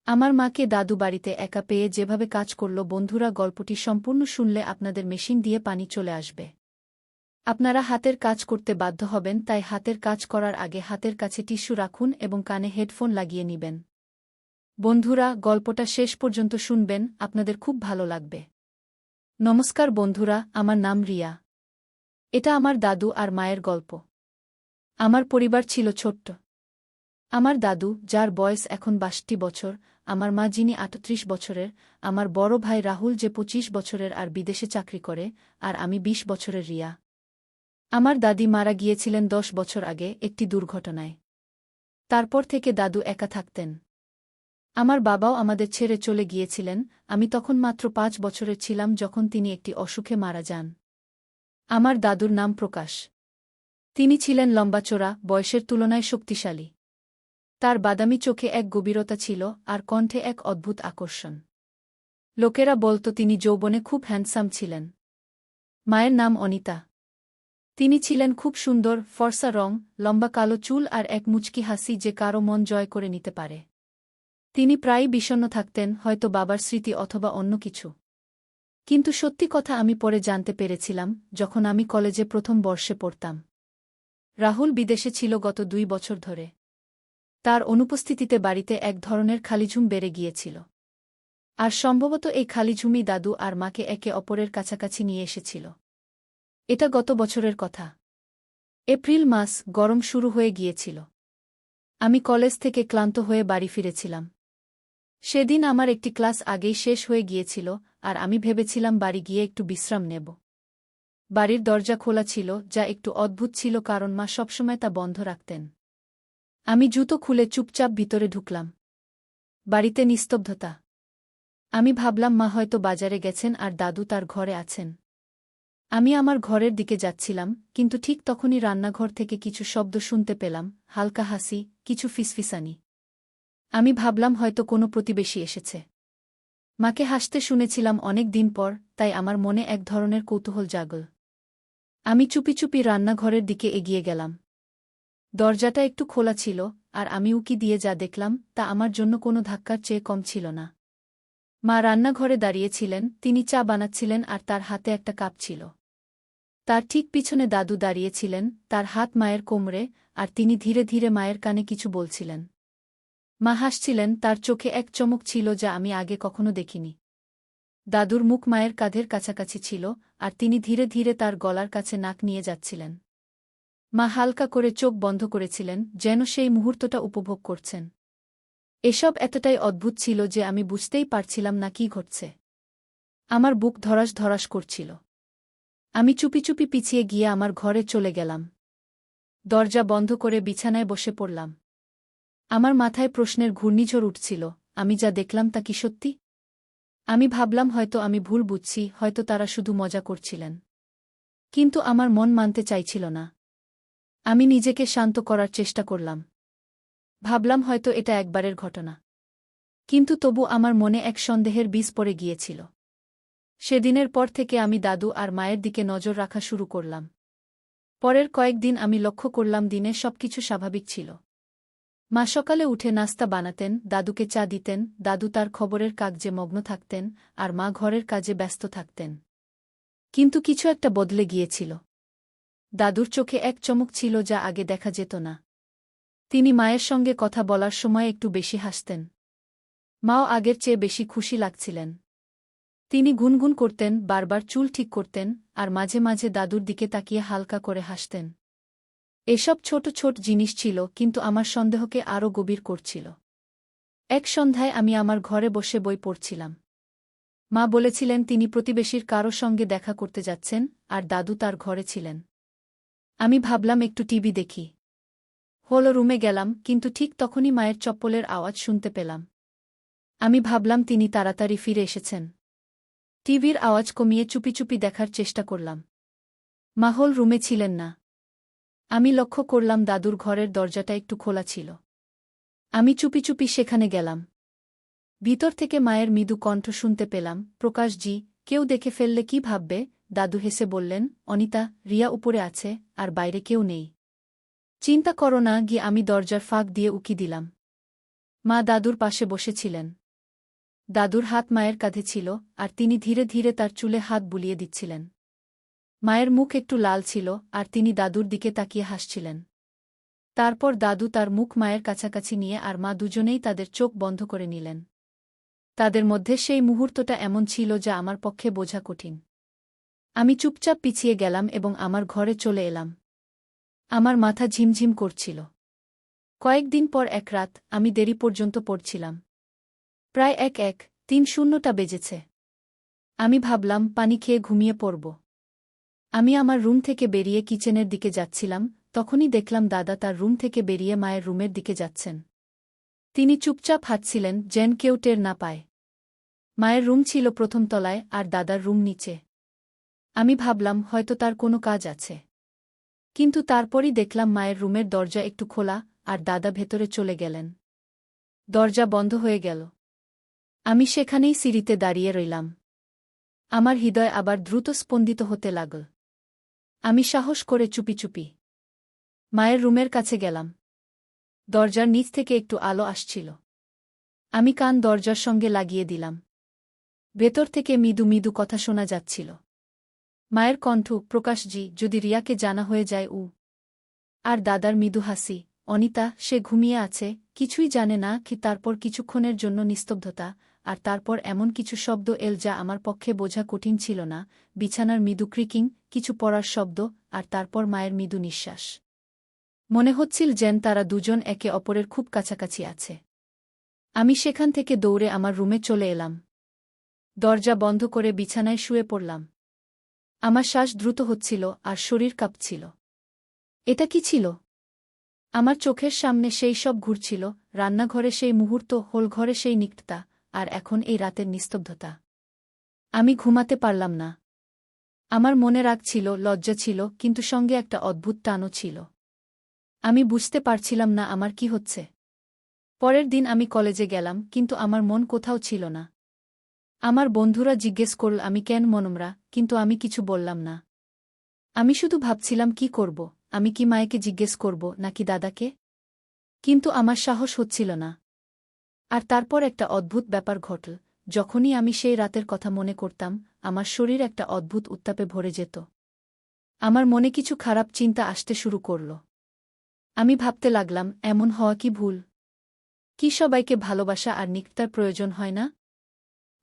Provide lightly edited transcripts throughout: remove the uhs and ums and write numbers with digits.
আমার মাকে দাদু বাড়িতে একা পেয়ে যেভাবে কাজ করল বন্ধুরা গল্পটি সম্পূর্ণ শুনলে আপনাদের মেশিন দিয়ে পানি চলে আসবে। আপনারা হাতের কাজ করতে বাধ্য হবেন, তাই হাতের কাজ করার আগে হাতের কাছে টিস্যু রাখুন এবং কানে হেডফোন লাগিয়ে নিবেন। বন্ধুরা, গল্পটা শেষ পর্যন্ত শুনবেন, আপনাদের খুব ভালো লাগবে। নমস্কার বন্ধুরা, আমার নাম রিয়া। এটা আমার দাদু আর মায়ের গল্প। আমার পরিবার ছিল ছোট্ট। আমার দাদু, যার বয়স এখন ৬২ বছর, আমার মা যিনি ৩৮ বছরের, আমার বড় ভাই রাহুল যে ২৫ বছরের আর বিদেশে চাকরি করে, আর আমি ২০ বছরের রিয়া। আমার দাদি মারা গিয়েছিলেন ১০ বছর আগে একটি দুর্ঘটনায়। তারপর থেকে দাদু একা থাকতেন। আমার বাবাও আমাদের ছেড়ে চলে গিয়েছিলেন, আমি তখন মাত্র ৫ বছরের ছিলাম যখন তিনি একটি অসুখে মারা যান। আমার দাদুর নাম প্রকাশ। তিনি ছিলেন লম্বাচোরা, বয়সের তুলনায় শক্তিশালী। তার বাদামি চোখে এক গভীরতা ছিল, আর কণ্ঠে এক অদ্ভুত আকর্ষণ। লোকেরা বলত তিনি যৌবনে খুব হ্যান্ডসাম ছিলেন। মায়ের নাম অনিতা। তিনি ছিলেন খুব সুন্দর, ফর্সা রং, লম্বা কালো চুল আর এক মুচকি হাসি যে কারো মন জয় করে নিতে পারে। তিনি প্রায়ই বিষণ্ণ থাকতেন, হয়তো বাবার স্মৃতি অথবা অন্য কিছু। কিন্তু সত্যি কথা আমি পরে জানতে পেরেছিলাম, যখন আমি কলেজে প্রথম বর্ষে পড়তাম। রাহুল বিদেশে ছিল গত ২ বছর ধরে। তার অনুপস্থিতিতে বাড়িতে এক ধরনের খালিঝুম বেড়ে গিয়েছিল। আর সম্ভবত এই খালিঝুমই দাদু আর মাকে একে অপরের কাছাকাছি নিয়ে এসেছিল। এটা গত বছরের কথা। এপ্রিল মাস, গরম শুরু হয়ে গিয়েছিল। আমি কলেজ থেকে ক্লান্ত হয়ে বাড়ি ফিরেছিলাম। সেদিন আমার একটি ক্লাস আগেই শেষ হয়ে গিয়েছিল, আর আমি ভেবেছিলাম বাড়ি গিয়ে একটু বিশ্রাম নেব। বাড়ির দরজা খোলা ছিল, যা একটু অদ্ভুত ছিল কারণ মা সবসময় তা বন্ধ রাখতেন। আমি জুতো খুলে চুপচাপ ভিতরে ঢুকলাম। বাড়িতে নিস্তব্ধতা। আমি ভাবলাম মা হয়তো বাজারে গেছেন আর দাদু তার ঘরে আছেন। আমি আমার ঘরের দিকে যাচ্ছিলাম, কিন্তু ঠিক তখনই রান্নাঘর থেকে কিছু শব্দ শুনতে পেলাম, হালকা হাসি, কিছু ফিসফিসানি। আমি ভাবলাম হয়তো কোনো প্রতিবেশী এসেছে। মাকে হাসতে শুনেছিলাম অনেক দিন পর, তাই আমার মনে এক ধরনের কৌতূহল জাগল। আমি চুপি চুপি রান্নাঘরের দিকে এগিয়ে গেলাম। দরজাটা একটু খোলা ছিল, আর আমি উকি দিয়ে যা দেখলাম তা আমার জন্য কোনো ধাক্কার চেয়ে কম ছিল না। মা রান্নাঘরে দাঁড়িয়েছিলেন, তিনি চা বানাচ্ছিলেন আর তার হাতে একটা কাপ ছিল। তার ঠিক পিছনে দাদু দাঁড়িয়েছিলেন, তার হাত মায়ের কোমরে, আর তিনি ধীরে ধীরে মায়ের কানে কিছু বলছিলেন। মা হাসছিলেন, তার চোখে এক চমক ছিল যা আমি আগে কখনো দেখিনি। দাদুর মুখ মায়ের কাঁধের কাছাকাছি ছিল, আর তিনি ধীরে ধীরে তার গলার কাছে নাক নিয়ে যাচ্ছিলেন। মা হালকা করে চোখ বন্ধ করেছিলেন, যেন সেই মুহূর্তটা উপভোগ করছেন। এসব এতটাই অদ্ভুত ছিল যে আমি বুঝতেই পারছিলাম না কী ঘটছে। আমার বুক ধড়াস ধড়াস করছিল। আমি চুপি চুপি পিছিয়ে গিয়ে আমার ঘরে চলে গেলাম। দরজা বন্ধ করে বিছানায় বসে পড়লাম। আমার মাথায় প্রশ্নের ঘূর্ণিঝড় উঠছিল, আমি যা দেখলাম তা কি সত্যি? আমি ভাবলাম হয়তো আমি ভুল বুঝছি, হয়তো তারা শুধু মজা করছিলেন। কিন্তু আমার মন মানতে চাইছিল না। আমি নিজেকে শান্ত করার চেষ্টা করলাম। ভাবলাম হয়তো এটা একবারের ঘটনা। কিন্তু তবু আমার মনে এক সন্দেহের বীজ পড়ে গিয়েছিল। সেদিনের পর থেকে আমি দাদু আর মায়ের দিকে নজর রাখা শুরু করলাম। পরের কয়েকদিন আমি লক্ষ্য করলাম দিনে সবকিছু স্বাভাবিক ছিল। মা সকালে উঠে নাস্তা বানাতেন, দাদুকে চা দিতেন, দাদু তার খবরের কাগজে মগ্ন থাকতেন, আর মা ঘরের কাজে ব্যস্ত থাকতেন। কিন্তু কিছু একটা বদলে গিয়েছিল। দাদুর চোখে এক চমক ছিল যা আগে দেখা যেত না। তিনি মায়ের সঙ্গে কথা বলার সময় একটু বেশি হাসতেন। মাও আগের চেয়ে বেশি খুশি লাগছিলেন। তিনি গুনগুন করতেন, বারবার চুল ঠিক করতেন, আর মাঝে মাঝে দাদুর দিকে তাকিয়ে হালকা করে হাসতেন। এসব ছোট ছোট জিনিস ছিল, কিন্তু আমার সন্দেহকে আরও গভীর করছিল। এক সন্ধ্যায় আমি আমার ঘরে বসে বই পড়ছিলাম। মা বলেছিলেন তিনি প্রতিবেশীর কারো সঙ্গে দেখা করতে যাচ্ছেন, আর দাদু তার ঘরে ছিলেন। আমি ভাবলাম একটু টিভি দেখি। হল রুমে গেলাম, কিন্তু ঠিক তখনই মায়ের চপ্পলের আওয়াজ শুনতে পেলাম। আমি ভাবলাম তিনি তাড়াতাড়ি ফিরে এসেছেন। টিভির আওয়াজ কমিয়ে চুপি চুপি দেখার চেষ্টা করলাম। মা হল রুমে ছিলেন না। আমি লক্ষ্য করলাম দাদুর ঘরের দরজাটা একটু খোলা ছিল। আমি চুপি চুপি সেখানে গেলাম। ভিতর থেকে মায়ের মৃদু কণ্ঠ শুনতে পেলাম, প্রকাশজি, কেউ দেখে ফেললে কি ভাববে? দাদু হেসে বললেন, অনিতা, রিয়া উপরে আছে, আর বাইরে কেউ নেই। চিন্তা করো না। গিয়ে আমি দরজার ফাঁক দিয়ে উকি দিলাম। মা দাদুর পাশে বসেছিলেন। দাদুর হাত মায়ের কাঁধে ছিল, আর তিনি ধীরে ধীরে তার চুলে হাত বুলিয়ে দিচ্ছিলেন। মায়ের মুখ একটু লাল ছিল, আর তিনি দাদুর দিকে তাকিয়ে হাসছিলেন। তারপর দাদু তার মুখ মায়ের কাছাকাছি নিয়ে আর মা দুজনেই তাদের চোখ বন্ধ করে নিলেন। তাদের মধ্যে সেই মুহূর্তটা এমন ছিল যা আমার পক্ষে বোঝা কঠিন। আমি চুপচাপ পিছিয়ে গেলাম এবং আমার ঘরে চলে এলাম। আমার মাথা ঝিমঝিম করছিল। কয়েকদিন পর এক রাত আমি দেরি পর্যন্ত পড়ছিলাম। প্রায় 1:30টা বেজেছে। আমি ভাবলাম পানি খেয়ে ঘুমিয়ে পড়ব। আমি আমার রুম থেকে বেরিয়ে কিচেনের দিকে যাচ্ছিলাম, তখনই দেখলাম দাদা তার রুম থেকে বেরিয়ে মায়ের রুমের দিকে যাচ্ছেন। তিনি চুপচাপ হাঁটছিলেন, যেন কেউ টের না পায়। মায়ের রুম ছিল প্রথম তলায় আর দাদার রুম নিচে। আমি ভাবলাম হয়তো তার কোনো কাজ আছে। কিন্তু তারপরই দেখলাম মায়ের রুমের দরজা একটু খোলা, আর দাদা ভেতরে চলে গেলেন। দরজা বন্ধ হয়ে গেল। আমি সেখানেই সিঁড়িতে দাঁড়িয়ে রইলাম। আমার হৃদয় আবার দ্রুত স্পন্দিত হতে লাগল। আমি সাহস করে চুপি চুপি মায়ের রুমের কাছে গেলাম। দরজার নিচ থেকে একটু আলো আসছিল। আমি কান দরজার সঙ্গে লাগিয়ে দিলাম। ভেতর থেকে মৃদু মৃদু কথা শোনা যাচ্ছিল। মায়ের কণ্ঠ, প্রকাশজি, যদি রিয়াকে জানা হয়ে যায় আর দাদার মৃদু হাসি, অনিতা, সে ঘুমিয়ে আছে, কিছুই জানে না কি। তারপর কিছুক্ষণের জন্য নিস্তব্ধতা, আর তারপর এমন কিছু শব্দ এল যা আমার পক্ষে বোঝা কঠিন ছিল না। বিছানার মৃদু ক্রিকিং, কিছু পড়ার শব্দ, আর তারপর মায়ের মৃদু নিঃশ্বাস। মনে হচ্ছিল যেন তারা দুজন একে অপরের খুব কাছাকাছি আছে। আমি সেখান থেকে দৌড়ে আমার রুমে চলে এলাম। দরজা বন্ধ করে বিছানায় শুয়ে পড়লাম। আমার শ্বাস দ্রুত হচ্ছিল আর শরীর কাঁপছিল। এটা কি ছিল? আমার চোখের সামনে সেই সব ঘুরছিল, রান্নাঘরে সেই মুহূর্ত, হোলঘরে সেই নিকটতা, আর এখন এই রাতের নিস্তব্ধতা। আমি ঘুমাতে পারলাম না। আমার মনে রাগ ছিল, লজ্জা ছিল, কিন্তু সঙ্গে একটা অদ্ভুত টানও ছিল। আমি বুঝতে পারছিলাম না আমার কি হচ্ছে। পরের দিন আমি কলেজে গেলাম, কিন্তু আমার মন কোথাও ছিল না। আমার বন্ধুরা জিজ্ঞেস করল আমি কেন মনমরা, কিন্তু আমি কিছু বললাম না। আমি শুধু ভাবছিলাম কি করব, আমি কি মায়েকে জিজ্ঞেস করব নাকি দাদাকে? কিন্তু আমার সাহস হচ্ছিল না। আর তারপর একটা অদ্ভুত ব্যাপার ঘটল। যখনই আমি সেই রাতের কথা মনে করতাম, আমার শরীর একটা অদ্ভুত উত্তাপে ভরে যেত। আমার মনে কিছু খারাপ চিন্তা আসতে শুরু করল। আমি ভাবতে লাগলাম, এমন হওয়া কি ভুল? কি সবাইকে ভালোবাসা আর নিকটার প্রয়োজন হয় না?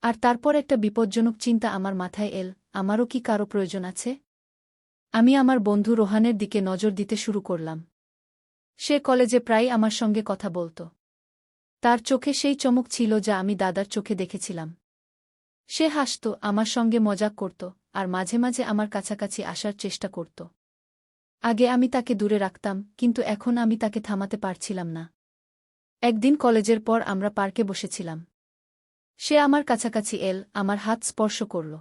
আর তারপর একটা বিপজ্জনক চিন্তা আমার মাথায় এল, আমারও কি কারো প্রয়োজন আছে? আমি আমার বন্ধু রোহানের দিকে নজর দিতে শুরু করলাম। সে কলেজে প্রায় আমার সঙ্গে কথা বলত। তার চোখে সেই চমক ছিল যা আমি দাদার চোখে দেখেছিলাম। সে হাসত, আমার সঙ্গে মজাক করত, আর মাঝে মাঝে আমার কাছাকাছি আসার চেষ্টা করত। আগে আমি তাকে দূরে রাখতাম, কিন্তু এখন আমি তাকে থামাতে পারছিলাম না। একদিন কলেজের পর আমরা পার্কে বসেছিলাম। সে আমার কাছাকাছি এল, আমার হাত স্পর্শ করল।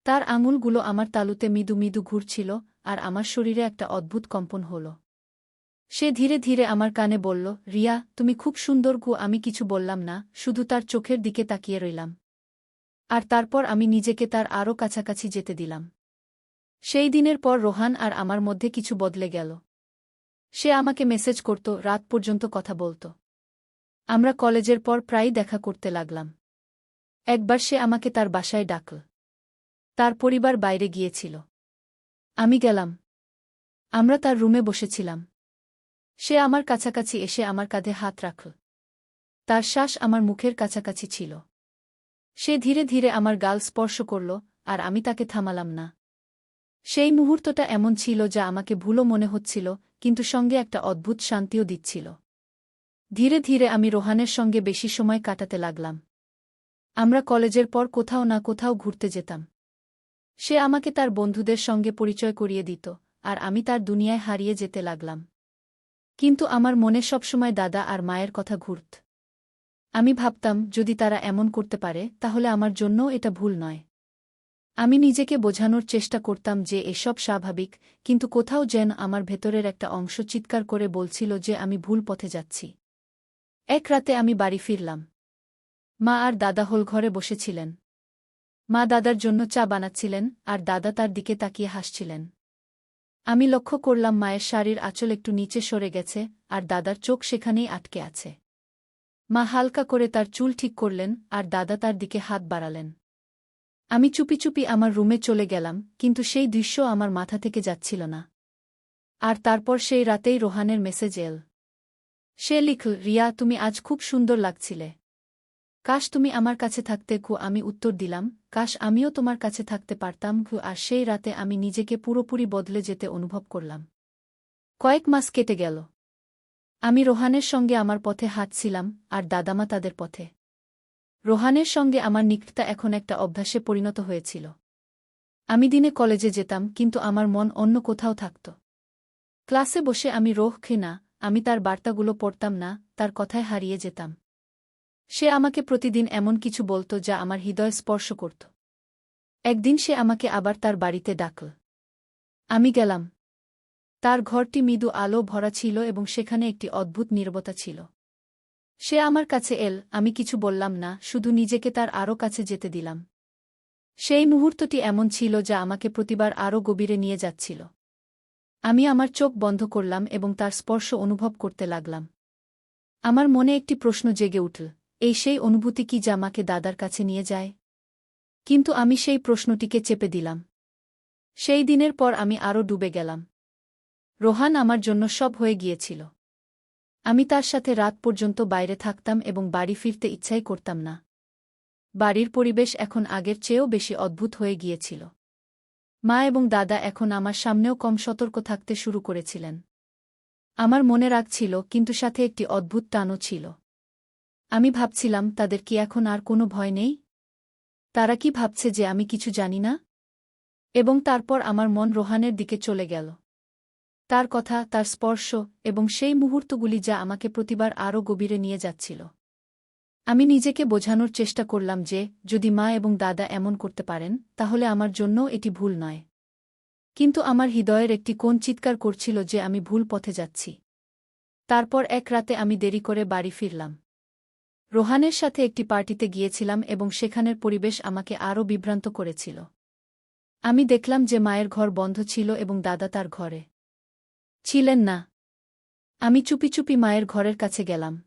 তার আঙুলগুলো আমার তালুতে মৃদু মৃদু ঘুরছিল, আর আমার শরীরে একটা অদ্ভুত কম্পন হল। সে ধীরে ধীরে আমার কানে বলল, রিয়া, তুমি খুব সুন্দর গো। আমি কিছু বললাম না, শুধু তার চোখের দিকে তাকিয়ে রইলাম। আর তারপর আমি নিজেকে তার আরও কাছাকাছি যেতে দিলাম। সেই দিনের পর রোহান আর আমার মধ্যে কিছু বদলে গেল। সে আমাকে মেসেজ করত, রাত পর্যন্ত কথা বলত। আমরা কলেজের পর প্রায়ই দেখা করতে লাগলাম। একবার সে আমাকে তার বাসায় ডাকল। তার পরিবার বাইরে গিয়েছিল। আমি গেলাম। আমরা তার রুমে বসেছিলাম। সে আমার কাছাকাছি এসে আমার কাঁধে হাত রাখল। তার শ্বাস আমার মুখের কাছাকাছি ছিল। সে ধীরে ধীরে আমার গাল স্পর্শ করল, আর আমি তাকে থামালাম না। সেই মুহূর্তটা এমন ছিল যা আমাকে ভুলও মনে হচ্ছিল, কিন্তু সঙ্গে একটা অদ্ভুত শান্তিও দিচ্ছিল। ধীরে ধীরে আমি রোহানের সঙ্গে বেশি সময় কাটাতে লাগলাম। আমরা কলেজের পর কোথাও না কোথাও ঘুরতে যেতাম। সে আমাকে তার বন্ধুদের সঙ্গে পরিচয় করিয়ে দিত, আর আমি তার দুনিয়ায় হারিয়ে যেতে লাগলাম। কিন্তু আমার মনে সবসময় দাদা আর মায়ের কথা ঘুরত। আমি ভাবতাম, যদি তারা এমন করতে পারে, তাহলে আমার জন্যও এটা ভুল নয়। আমি নিজেকে বোঝানোর চেষ্টা করতাম যে এসব স্বাভাবিক, কিন্তু কোথাও যেন আমার ভেতরের একটা অংশ চিৎকার করে বলছিল যে আমি ভুল পথে যাচ্ছি। এক রাতে আমি বাড়ি ফিরলাম। মা আর দাদা হোলঘরে বসেছিলেন। মা দাদার জন্য চা বানাচ্ছিলেন, আর দাদা তার দিকে তাকিয়ে হাসছিলেন। আমি লক্ষ্য করলাম মায়ের শাড়ির আঁচল একটু নিচে সরে গেছে, আর দাদার চোখ সেখানেই আটকে আছে। মা হালকা করে তার চুল ঠিক করলেন আর দাদা তার দিকে হাত বাড়ালেন। আমি চুপি চুপি আমার রুমে চলে গেলাম, কিন্তু সেই দৃশ্য আমার মাথা থেকে যাচ্ছিল না। আর তারপর সেই রাতেই রোহানের মেসেজ এল। সে লিখল, রিয়া, তুমি আজ খুব সুন্দর লাগছিলে। কাশ তুমি আমার কাছে থাকতে। আমি উত্তর দিলাম, কাশ আমিও তোমার কাছে থাকতে পারতাম। আর সেই রাতে আমি নিজেকে পুরোপুরি বদলে যেতে অনুভব করলাম। কয়েক মাস কেটে গেল। আমি রোহানের সঙ্গে আমার পথে হাঁটছিলাম, আর দাদামা তাদের পথে। রোহানের সঙ্গে আমার নিকটতা এখন একটা অভ্যাসে পরিণত হয়েছিল। আমি দিনে কলেজে যেতাম, কিন্তু আমার মন অন্য কোথাও থাকত। ক্লাসে বসে আমি না, আমি তার বার্তাগুলো পড়তাম না, তার কথায় হারিয়ে যেতাম। সে আমাকে প্রতিদিন এমন কিছু বলত যা আমার হৃদয় স্পর্শ করত। একদিন সে আমাকে আবার তার বাড়িতে ডাকল। আমি গেলাম। তার ঘরটি মৃদু আলো ভরা ছিল এবং সেখানে একটি অদ্ভুত নীরবতা ছিল। সে আমার কাছে এল, আমি কিছু বললাম না, শুধু নিজেকে তার আরও কাছে যেতে দিলাম। সেই মুহূর্তটি এমন ছিল যা আমাকে প্রতিবার আরও গভীরে নিয়ে যাচ্ছিল। আমি আমার চোখ বন্ধ করলাম এবং তার স্পর্শ অনুভব করতে লাগলাম। আমার মনে একটি প্রশ্ন জেগে উঠল, এই সেই অনুভূতি কি যা আমাকে দাদার কাছে নিয়ে যায়? কিন্তু আমি সেই প্রশ্নটিকে চেপে দিলাম। সেই দিনের পর আমি আরও ডুবে গেলাম। রোহান আমার জন্য সব হয়ে গিয়েছিল। আমি তার সাথে রাত পর্যন্ত বাইরে থাকতাম এবং বাড়ি ফিরতে ইচ্ছাই করতাম না। বাড়ির পরিবেশ এখন আগের চেয়েও বেশি অদ্ভুত হয়ে গিয়েছিল। মা এবং দাদা এখন আমার সামনেও কম সতর্ক থাকতে শুরু করেছিলেন। আমার মনে রাগ ছিল, কিন্তু সাথে একটি অদ্ভুত টানও ছিল। আমি ভাবছিলাম, তাদের কি এখন আর কোনো ভয় নেই? তারা কি ভাবছে যে আমি কিছু জানি না? এবং তারপর আমার মন রোহানের দিকে চলে গেল। তার কথা, তার স্পর্শ, এবং সেই মুহূর্তগুলি যা আমাকে প্রতিবার আরও গভীরে নিয়ে যাচ্ছিল। আমি নিজেকে বোঝানোর চেষ্টা করলাম যে, যদি মা এবং দাদা এমন করতে পারেন, তাহলে আমার জন্যও এটি ভুল নয়। কিন্তু আমার হৃদয়ের একটি কোণ চিৎকার করছিল যে আমি ভুল পথে যাচ্ছি। তারপর এক রাতে আমি দেরি করে বাড়ি ফিরলাম। রোহানের সাথে একটি পার্টিতে গিয়েছিলাম এবং সেখানের পরিবেশ আমাকে আরও বিভ্রান্ত করেছিল। আমি দেখলাম যে মায়ের ঘর বন্ধ ছিল এবং দাদা তার ঘরে ছিলেন না। আমি চুপি চুপি মায়ের ঘরের কাছে গেলাম।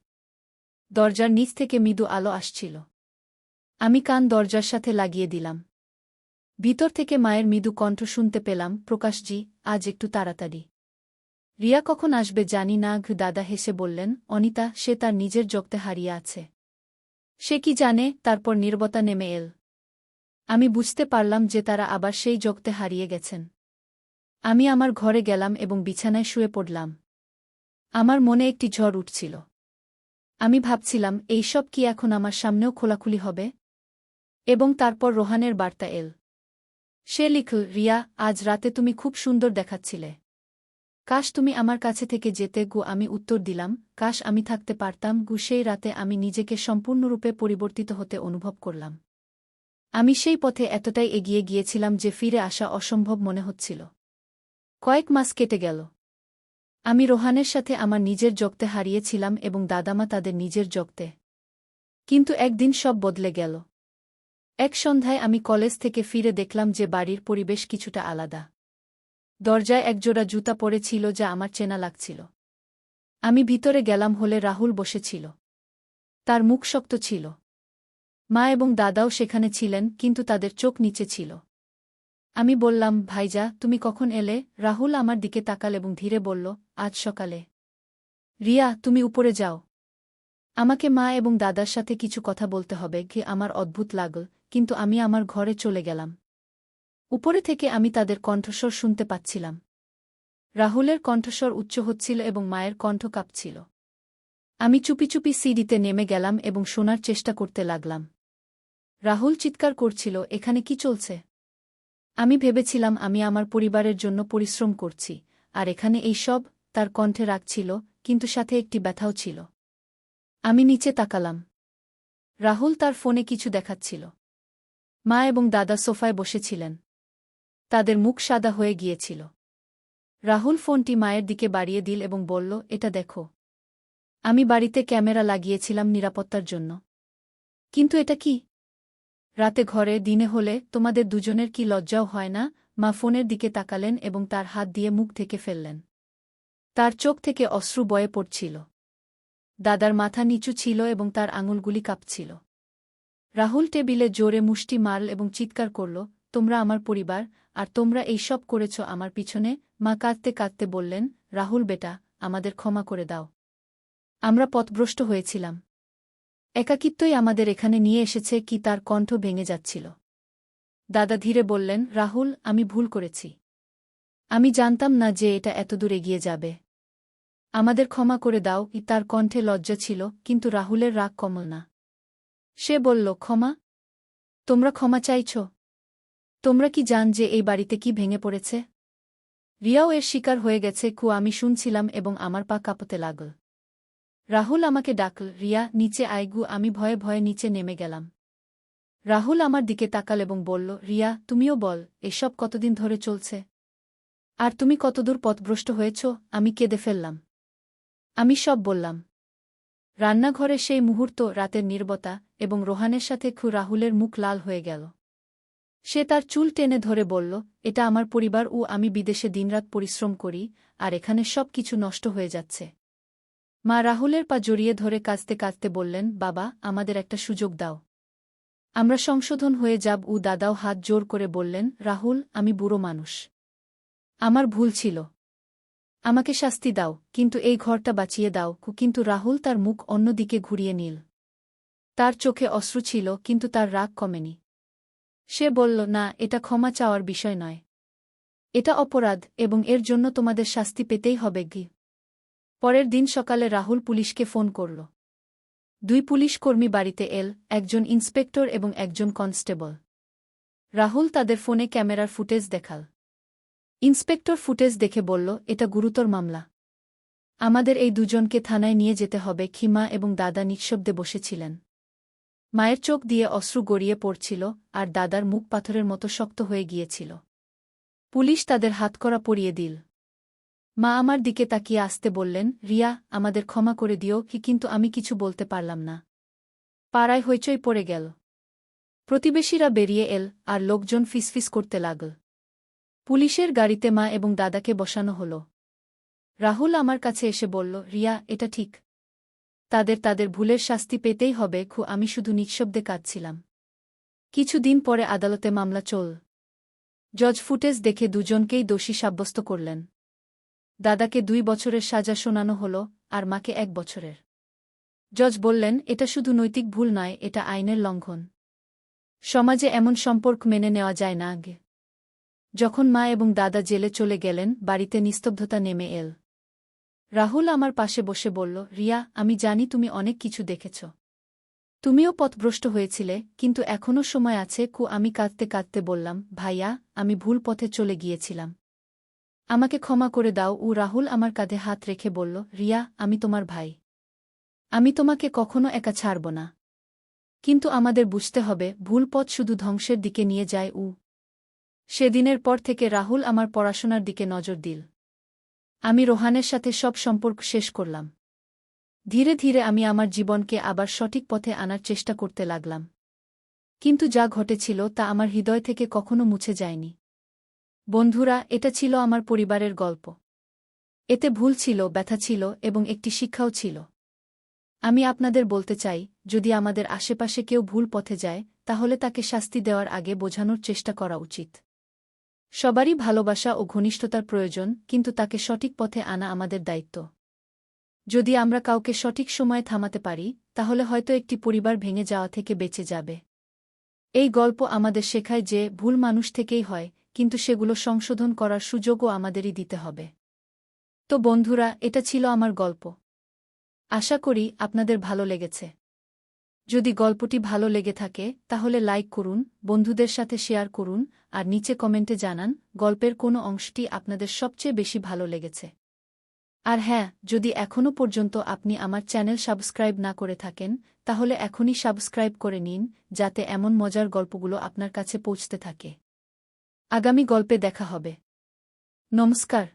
দরজার নিচ থেকে মৃদু আলো আসছিল। আমি কান দরজার সাথে লাগিয়ে দিলাম। ভিতর থেকে মায়ের মৃদু কণ্ঠ শুনতে পেলাম, প্রকাশজি, আজ একটু তাড়াতাড়ি। রিয়া কখন আসবে জানি না। দাদা হেসে বললেন, অনিতা, সে তার নিজের জগতে হারিয়ে আছে। সে কি জানে? তারপর নীরবতা নেমে এল। আমি বুঝতে পারলাম যে তারা আবার সেই জগতে হারিয়ে গেছেন। আমি আমার ঘরে গেলাম এবং বিছানায় শুয়ে পড়লাম। আমার মনে একটি ঝড় উঠছিল। আমি ভাবছিলাম, এই সব কি এখন আমার সামনেও খোলাখুলি হবে? এবং তারপর রোহানের বার্তা এল। সে লিখল, রিয়া, আজ রাতে তুমি খুব সুন্দর দেখাচ্ছিলে। কাশ তুমি আমার কাছে থেকে যেতে। আমি উত্তর দিলাম, কাশ আমি থাকতে পারতাম। সেই রাতে আমি নিজেকে সম্পূর্ণরূপে পরিবর্তিত হতে অনুভব করলাম। আমি সেই পথে এতটাই এগিয়ে গিয়েছিলাম যে ফিরে আসা অসম্ভব মনে হচ্ছিল। কয়েক মাস কেটে গেল। আমি রোহানের সাথে আমার নিজের জগতে হারিয়েছিলাম এবং দাদামা তাদের নিজের জগতে। কিন্তু একদিন সব বদলে গেল। এক সন্ধ্যায় আমি কলেজ থেকে ফিরে দেখলাম যে বাড়ির পরিবেশ কিছুটা আলাদা। দরজায় একজোড়া জুতা পরে ছিল যা আমার চেনা লাগছিল। আমি ভিতরে গেলাম হলে রাহুল বসেছিল। তার মুখ শক্ত ছিল। মা এবং দাদাও সেখানে ছিলেন, কিন্তু তাদের চোখ নিচে ছিল। আমি বললাম, ভাইজা, তুমি কখন এলে? রাহুল আমার দিকে তাকাল এবং ধীরে বলল, আজ সকালে। রিয়া, তুমি উপরে যাও। আমাকে মা এবং দাদার সাথে কিছু কথা বলতে হবে। আমার অদ্ভুত লাগল, কিন্তু আমি আমার ঘরে চলে গেলাম। উপরে থেকে আমি তাদের কণ্ঠস্বর শুনতে পাচ্ছিলাম। রাহুলের কণ্ঠস্বর উচ্চ হচ্ছিল এবং মায়ের কণ্ঠ কাঁপছিল। আমি চুপি চুপি সিঁড়িতে নেমে গেলাম এবং শোনার চেষ্টা করতে লাগলাম। রাহুল চিৎকার করছিল, এখানে কি চলছে? আমি ভেবেছিলাম আমি আমার পরিবারের জন্য পরিশ্রম করছি, আর এখানে এই সব। তার কণ্ঠে রাগ ছিল, কিন্তু সাথে একটি ব্যথাও ছিল। আমি নিচে তাকালাম। রাহুল তার ফোনে কিছু দেখাচ্ছিল। মা এবং দাদা সোফায় বসেছিলেন। তাদের মুখ সাদা হয়ে গিয়েছিল। রাহুল ফোনটি মায়ের দিকে বাড়িয়ে দিল এবং বলল, এটা দেখো। আমি বাড়িতে ক্যামেরা লাগিয়েছিলাম নিরাপত্তার জন্য। কিন্তু এটা কি? রাতে ঘরে, দিনে হলে তোমাদের দুজনের কি লজ্জাও হয় না? মা ফোনের দিকে তাকালেন এবং তার হাত দিয়ে মুখ ঢেকে ফেললেন। তার চোখ থেকে অশ্রু বয়ে পড়ছিল। দাদার মাথা নিচু ছিল এবং তার আঙুলগুলি কাঁপছিল। রাহুল টেবিলে জোরে মুষ্টি মারল এবং চিৎকার করল, তোমরা আমার পরিবার, আর তোমরা এই সব করেছ আমার পিছনে। মা কাঁদতে কাঁদতে বললেন, রাহুল বেটা, আমাদের ক্ষমা করে দাও। আমরা পথভ্রষ্ট হয়েছিলাম। একাকিত্বই আমাদের এখানে নিয়ে এসেছে। কি তার কণ্ঠ ভেঙে যাচ্ছিল। দাদা ধীরে বললেন, রাহুল, আমি ভুল করেছি। আমি জানতাম না যে এটা এতদূর এগিয়ে যাবে। আমাদের ক্ষমা করে দাও। তার কণ্ঠে লজ্জা ছিল, কিন্তু রাহুলের রাগ কমল না। সে বলল, ক্ষমা? তোমরা ক্ষমা চাইছ? তোমরা কি জান যে এই বাড়িতে কি ভেঙে পড়েছে? রিয়াও এর শিকার হয়ে গেছে। আমি শুনছিলাম এবং আমার পা কাঁপতে লাগল। রাহুল আমাকে ডাকল, রিয়া, নিচে আয়। আমি ভয়ে ভয়ে নিচে নেমে গেলাম। রাহুল আমার দিকে তাকাল এবং বলল, রিয়া, তুমিও বল, এসব কতদিন ধরে চলছে? আর তুমি কতদূর পথভ্রষ্ট হয়েছ? আমি কেঁদে ফেললাম। আমি সব বললাম। রান্নাঘরে সেই মুহূর্ত, রাতের নীরবতা, এবং রোহানের সাথে রাহুলের মুখ লাল হয়ে গেল। সে তার চুল টেনে ধরে বলল, এটা আমার পরিবার আমি বিদেশে দিনরাত পরিশ্রম করি, আর এখানে সব কিছু নষ্ট হয়ে যাচ্ছে। মা রাহুলের পা জড়িয়ে ধরে কাঁদতে কাঁদতে বললেন, বাবা, আমাদের একটা সুযোগ দাও। আমরা সংশোধন হয়ে যাব। দাদাও হাত জোর করে বললেন, রাহুল, আমি বুড়ো মানুষ। আমার ভুল ছিল। আমাকে শাস্তি দাও, কিন্তু এই ঘরটা বাঁচিয়ে দাও। কিন্তু রাহুল তার মুখ অন্যদিকে ঘুরিয়ে নিল। তার চোখে অশ্রু ছিল, কিন্তু তার রাগ কমেনি। সে বলল, না, এটা ক্ষমা চাওয়ার বিষয় নয়। এটা অপরাধ, এবং এর জন্য তোমাদের শাস্তি পেতেই হবে। পরের দিন সকালে রাহুল পুলিশকে ফোন করল। 2 পুলিশ কর্মী বাড়িতে এল, একজন ইন্সপেক্টর এবং একজন কনস্টেবল। রাহুল তাদের ফোনে ক্যামেরার ফুটেজ দেখাল। ইন্সপেক্টর ফুটেজ দেখে বলল, এটা গুরুতর মামলা। আমাদের এই দুজনকে থানায় নিয়ে যেতে হবে। মা এবং দাদা নিঃশব্দে বসেছিলেন। মায়ের চোখ দিয়ে অশ্রু গড়িয়ে পড়ছিল, আর দাদার মুখ পাথরের মতো শক্ত হয়ে গিয়েছিল। পুলিশ তাদের হাতকড়া পরিয়ে দিল। মা আমার দিকে তাকিয়ে আসতে বললেন, রিয়া, আমাদের ক্ষমা করে দিও। কিন্তু আমি কিছু বলতে পারলাম না। পাড়ায় হইচই পড়ে গেল। প্রতিবেশীরা বেরিয়ে এল, আর লোকজন ফিসফিস করতে লাগল। পুলিশের গাড়িতে মা এবং দাদাকে বসানো হল। রাহুল আমার কাছে এসে বলল, রিয়া, এটা ঠিক। তাদের ভুলের শাস্তি পেতেই হবে। আমি শুধু নিঃশব্দে কাঁদছিলাম। কিছুদিন পরে আদালতে মামলা চল। জজ ফুটেজ দেখে দুজনকেই দোষী সাব্যস্ত করলেন। দাদাকে 2 বছরের সাজা শোনানো হল, আর মাকে 1 বছরের। জজ বললেন, এটা শুধু নৈতিক ভুল নয়, এটা আইনের লঙ্ঘন। সমাজে এমন সম্পর্ক মেনে নেওয়া যায় না। যখন মা এবং দাদা জেলে চলে গেলেন, বাড়িতে নিস্তব্ধতা নেমে এল। রাহুল আমার পাশে বসে বলল, রিয়া, আমি জানি তুমি অনেক কিছু দেখেছ। তুমিও পথভ্রষ্ট হয়েছিলে, কিন্তু এখনও সময় আছে। আমি কাঁদতে কাঁদতে বললাম, ভাইয়া, আমি ভুল পথে চলে গিয়েছিলাম। আমাকে ক্ষমা করে দাও। রাহুল আমার কাঁধে হাত রেখে বলল, রিয়া, আমি তোমার ভাই। আমি তোমাকে কখনো একা ছাড়ব না। কিন্তু আমাদের বুঝতে হবে, ভুল পথ শুধু ধ্বংসের দিকে নিয়ে যায়। সেদিনের পর থেকে রাহুল আমার পড়াশোনার দিকে নজর দিল। আমি রোহানের সাথে সব সম্পর্ক শেষ করলাম। ধীরে ধীরে আমি আমার জীবনকে আবার সঠিক পথে আনার চেষ্টা করতে লাগলাম। কিন্তু যা ঘটেছিল তা আমার হৃদয় থেকে কখনো মুছে যায়নি। বন্ধুরা, এটা ছিল আমার পরিবারের গল্প। এতে ভুল ছিল, ব্যথা ছিল, এবং একটি শিক্ষাও ছিল। আমি আপনাদের বলতে চাই, যদি আমাদের আশেপাশে কেউ ভুল পথে যায়, তাহলে তাকে শাস্তি দেওয়ার আগে বোঝানোর চেষ্টা করা উচিত। সবারই ভালোবাসা ও ঘনিষ্ঠতার প্রয়োজন, কিন্তু তাকে সঠিক পথে আনা আমাদের দায়িত্ব। যদি আমরা কাউকে সঠিক সময়ে থামাতে পারি, তাহলে হয়তো একটি পরিবার ভেঙে যাওয়া থেকে বেঁচে যাবে। এই গল্প আমাদের শেখায় যে ভুল মানুষ থেকেই হয়, কিন্তু সেগুলো সংশোধন করার সুযোগও আমাদেরই দিতে হবে। তো বন্ধুরা, এটা ছিল আমার গল্প। আশা করি আপনাদের ভালো লেগেছে। যদি গল্পটি ভালো লেগে থাকে, তাহলে লাইক করুন, বন্ধুদের সাথে শেয়ার করুন, আর নিচে কমেন্টে জানান গল্পের কোনো অংশটি আপনাদের সবচেয়ে বেশি ভালো লেগেছে। আর হ্যাঁ, যদি এখনও পর্যন্ত আপনি আমার চ্যানেল সাবস্ক্রাইব না করে থাকেন, তাহলে এখনই সাবস্ক্রাইব করে নিন, যাতে এমন মজার গল্পগুলো আপনার কাছে পৌঁছতে থাকে। আগামী গল্পে দেখা হবে। নমস্কার।